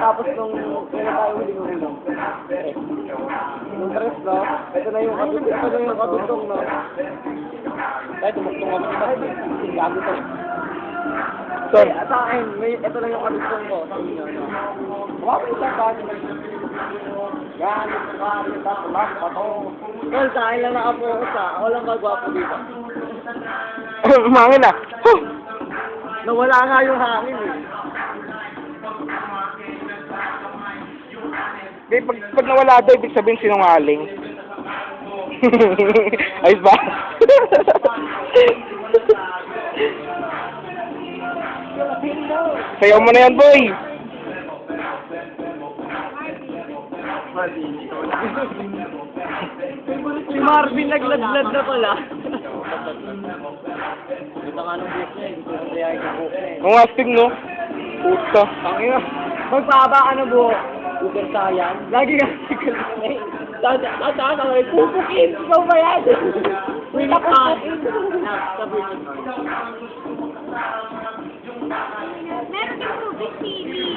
tapos nung kailan tayo huling-hulong. Nung tres, no? Ito na yung katutong, no? Tayo, tumuktong kami sa gago to. Sir. Sa akin, ito lang yung katutong ko sa inyo, no? Wapit sa akin. Yan, lang pa to. Tol, sa akin lang nakapokus ha. Ako lang magwapo dito. Mangin ah. Nawala nga yung hangin eh. Pag nawala daw, ibig sabihin sinungaling. Ayos ba? Sayaw mo na yan, boy! Si Marvin nagladlad na pala. Ito nga nung buhok niya, gusto ko kaya yung buhok niya eh. Ang astig, no? Puta. Tangina. Magpahaba ka ng buhok. Super Saiyan. Lagi ka sikil na eh. Tata ka may pupukin. Ikaw ba yan? Wala pupukin. Meron yung Rubik TV.